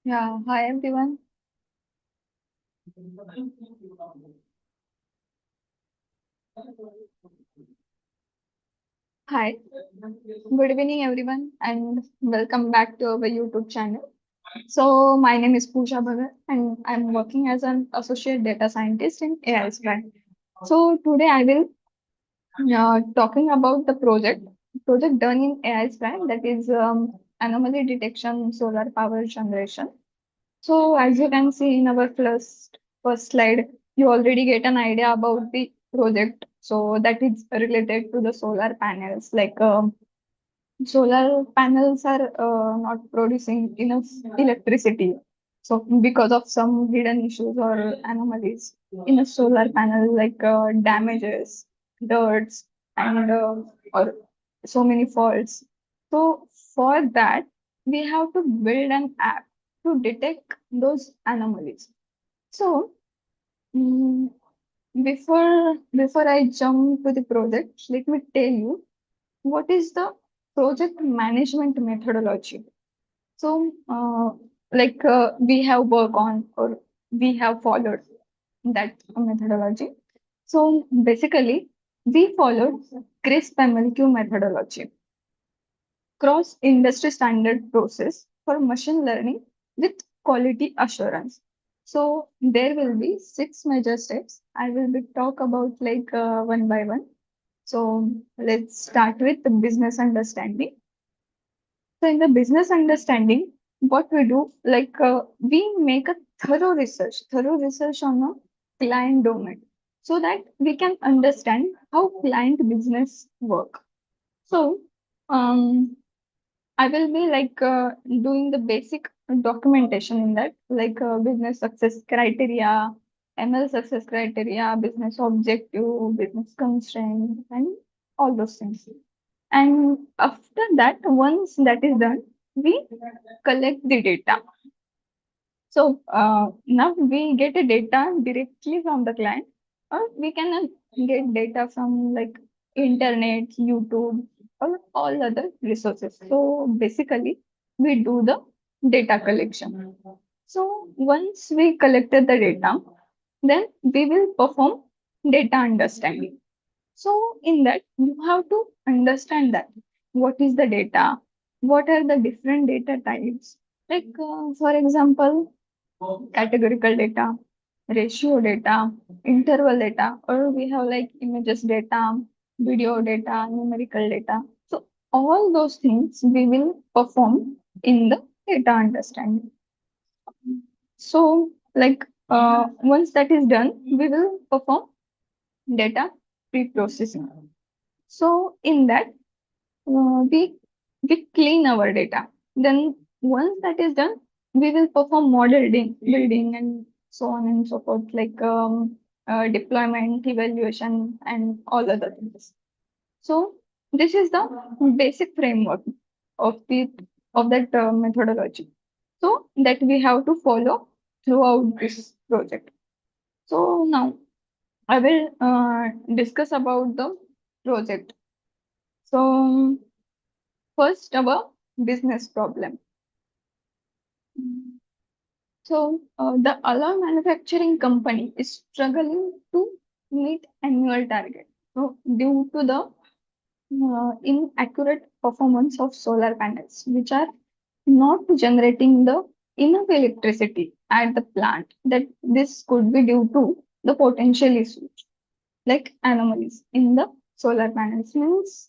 Yeah, hi everyone. Hi, good evening everyone, and welcome back to our YouTube channel. So, my name is Pooja Bhagat, and I'm working as an associate data scientist in AiSPRY. So, today I will talking about the project done in AiSPRY, that is anomaly detection solar power generation. So as you can see in our first slide, you already get an idea about the project. So that is related to the solar panels. Like solar panels are not producing enough electricity. So because of some hidden issues or anomalies in a solar panel, like damages, dirts, and or so many faults. So for that, we have to build an app to detect those anomalies. So mm, before I jump to the project, let me tell you what is the project management methodology. So we have worked on or we have followed that methodology. So basically, we followed CRISP MLQ methodology, cross industry standard process for machine learning with quality assurance. So there will be six major steps. I will be talk about like one by one. So let's start with the business understanding. So in the business understanding, what we do, like we make a thorough research on a client domain, so that we can understand how client business work. So um, I will be like doing the basic documentation in that, like business success criteria, ML success criteria, business objective, business constraint, and all those things. And after that, once that is done, we collect the data. So now we get a data directly from the client, or we can get data from like internet, YouTube, or all other resources. So basically, we do the data collection. So once we collected the data, then we will perform data understanding. So in that, you have to understand that what is the data, what are the different data types. Like for example, categorical data, ratio data, interval data, or we have like images data, video data, numerical data. So all those things we will perform in the data understanding. So like once that is done, we will perform data pre-processing. So in that, we clean our data. Then once that is done, we will perform model building and so on and so forth, like deployment, evaluation, and all other things. So this is the basic framework of the of that methodology. So that we have to follow throughout this project. So now I will discuss about the project. So first, our business problem. So, the alloy manufacturing company is struggling to meet annual target. So, due to the inaccurate performance of solar panels, which are not generating the enough electricity at the plant, that this could be due to the potential issues like anomalies in the solar panels. Means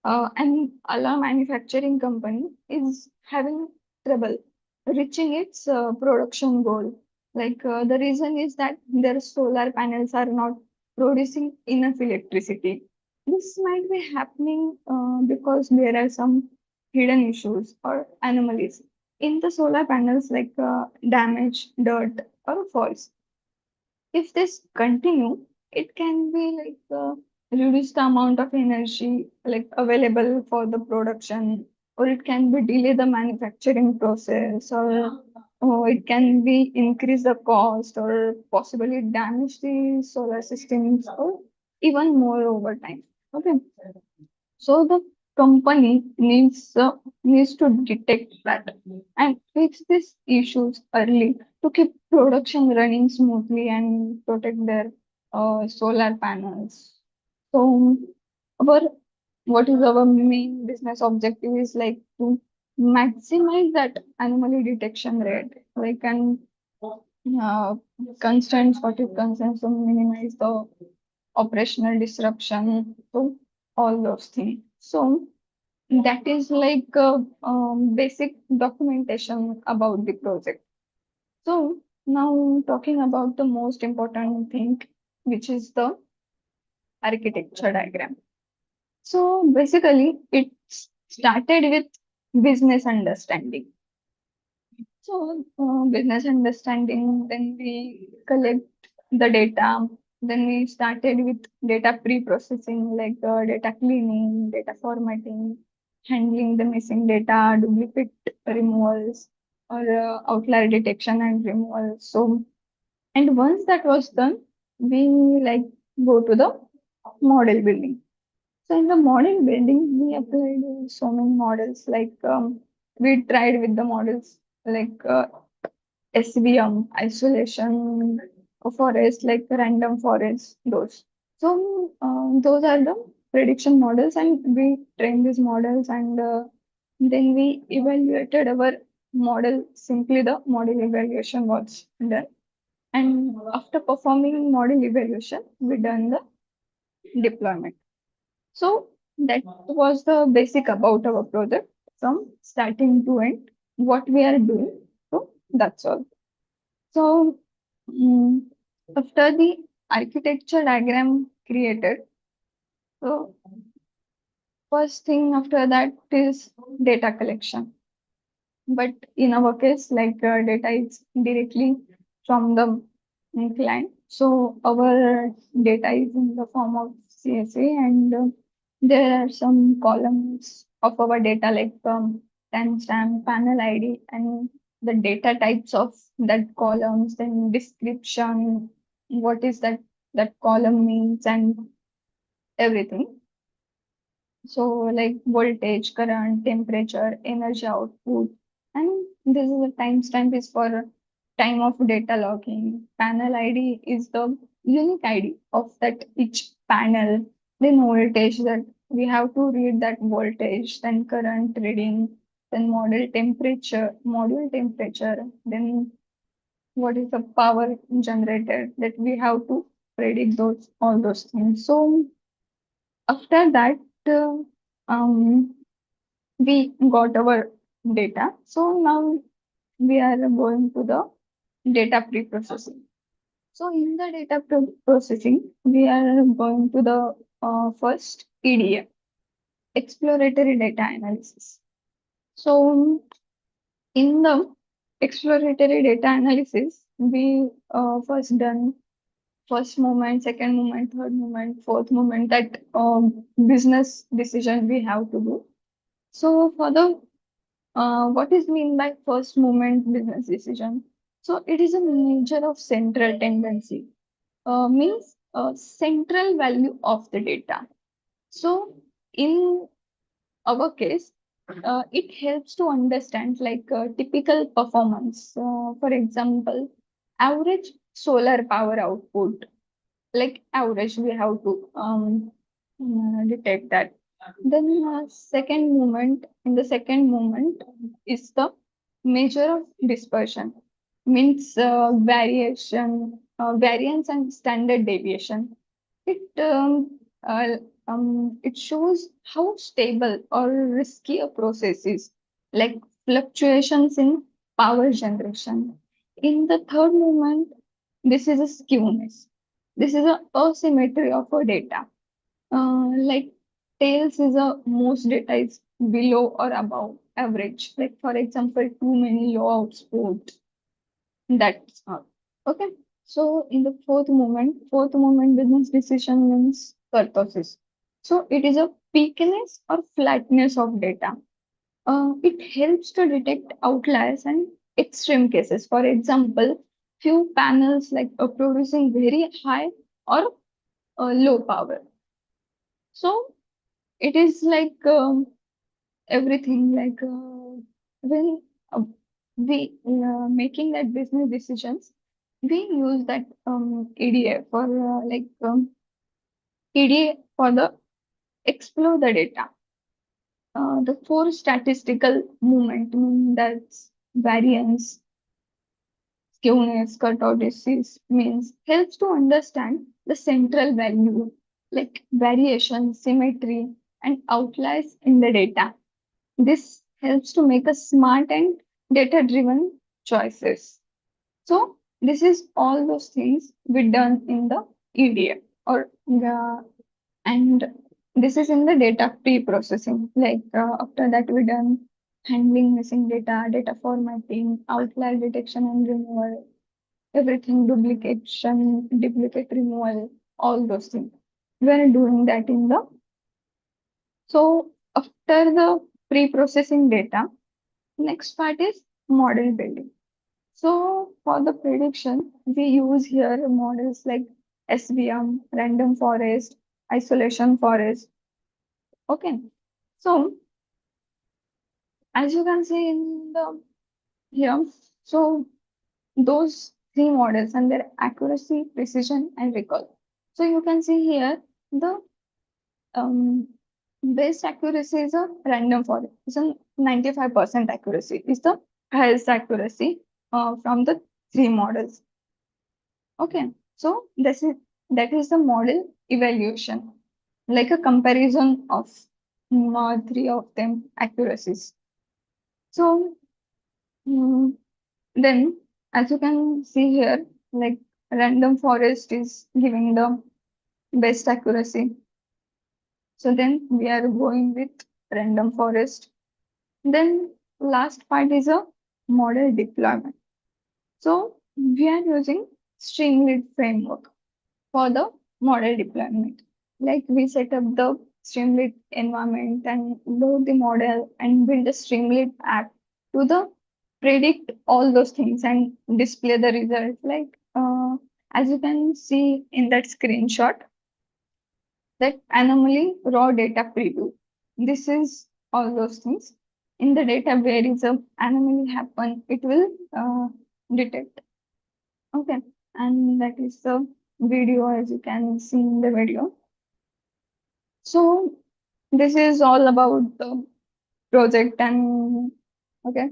an alloy manufacturing company is having trouble reaching its production goal. Like the reason is that their solar panels are not producing enough electricity. This might be happening because there are some hidden issues or anomalies in the solar panels, like damage, dirt, or faults. If this continue, it can be like reduce the amount of energy like available for the production, or it can be delay the manufacturing process, or it can be increase the cost, or possibly damage the solar systems, or even more over time. Okay. So the company needs to detect that and fix these issues early to keep production running smoothly and protect their solar panels. So, our what is our main business objective is like to maximize that anomaly detection rate, like and uh, constraints what it concerns to minimize the operational disruption, so all those things. So that is like basic documentation about the project. So now talking about the most important thing, which is the architecture diagram. So basically, it started with business understanding. So business understanding, then we collect the data. Then we started with data pre-processing, like data cleaning, data formatting, handling the missing data, duplicate removals, or outlier detection and removal. So, and once that was done, we like go to the model building. So in the model building, we applied so many models. Like we tried with the models like SVM, isolation forest, like random forest, those. So those are the prediction models, and we trained these models, and then we evaluated our model. Simply the model evaluation was done, and after performing model evaluation, we done the deployment. So that was the basic about our project from starting to end, what we are doing. So that's all. So mm, after the architecture diagram created, so first thing after that is data collection. But in our case, like data is directly from the client. So our data is in the form of CSA, and there are some columns of our data like timestamp, panel ID, and the data types of that columns, then description, what is that column means, and everything. So like voltage, current, temperature, energy output, and this is the timestamp is for time of data logging. Panel ID is the unique ID of that each panel. Then voltage that we have to read that voltage, then current reading, then module temperature, then what is the power generated that we have to predict those all those things. So after that, uh, um, we got our data. So now we are going to the data pre-processing. So in the data processing, we are going to the first EDA, exploratory data analysis. So in the exploratory data analysis, we first done first moment, second moment, third moment, fourth moment, that business decision we have to do. So for the what is mean by first movement business decision? So it is a measure of central tendency, means central value of the data. So in our case, it helps to understand like typical performance. For example, average solar power output, like average we have to detect that. Then second movement, in the second movement is the measure of dispersion, means variance and standard deviation. It um, uh, um, it shows how stable or risky a process is, like fluctuations in power generation. In the third movement, this is a skewness. This is a asymmetry of our data. Like tails is a most data is below or above average. Like for example, too many low output. That's not okay. So in the fourth moment business decision means kurtosis. So it is a peakiness or flatness of data. It helps to detect outliers and extreme cases. For example, few panels like producing very high or low power. So It is like everything like when we making that business decisions, we use that EDA for EDA for the explore the data. The four statistical movement that's variance, skewness, kurtosis means helps to understand the central value like variation, symmetry, and outliers in the data. This helps to make a smart and data-driven choices. So this is all those things we done in the EDA or and this is in the data pre-processing. Like after that we done handling missing data, data formatting, outlier detection and removal, everything duplication, duplicate removal, all those things. We're doing that in the so after the pre-processing data, next part is model building. So for the prediction, we use here models like SVM, random forest, isolation forest. Okay. So as you can see in the here, so those three models and their accuracy, precision, and recall. So you can see here the um, best accuracy is a random forest. It's a 95% accuracy. Is the highest accuracy from the three models. Okay, so that is the model evaluation, like a comparison of three of them accuracies. So mm, then, as you can see here, like random forest is giving the best accuracy. So then we are going with random forest. Then last part is a model deployment. So we are using Streamlit framework for the model deployment. Like we set up the Streamlit environment and load the model and build a Streamlit app to the predict all those things and display the result. Like as you can see in that screenshot, that anomaly raw data preview. This is all those things. In the data where is a anomaly happen, it will detect. Okay, and that is the video as you can see in the video. So this is all about the project and okay.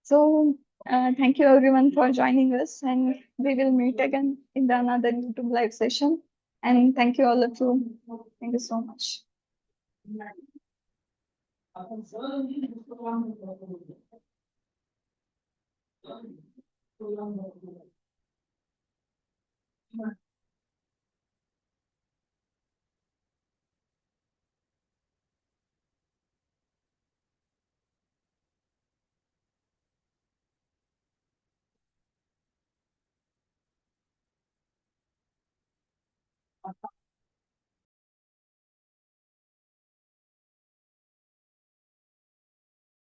So thank you everyone for joining us and we will meet again in the another YouTube live session. And thank you all of you. Thank you so much.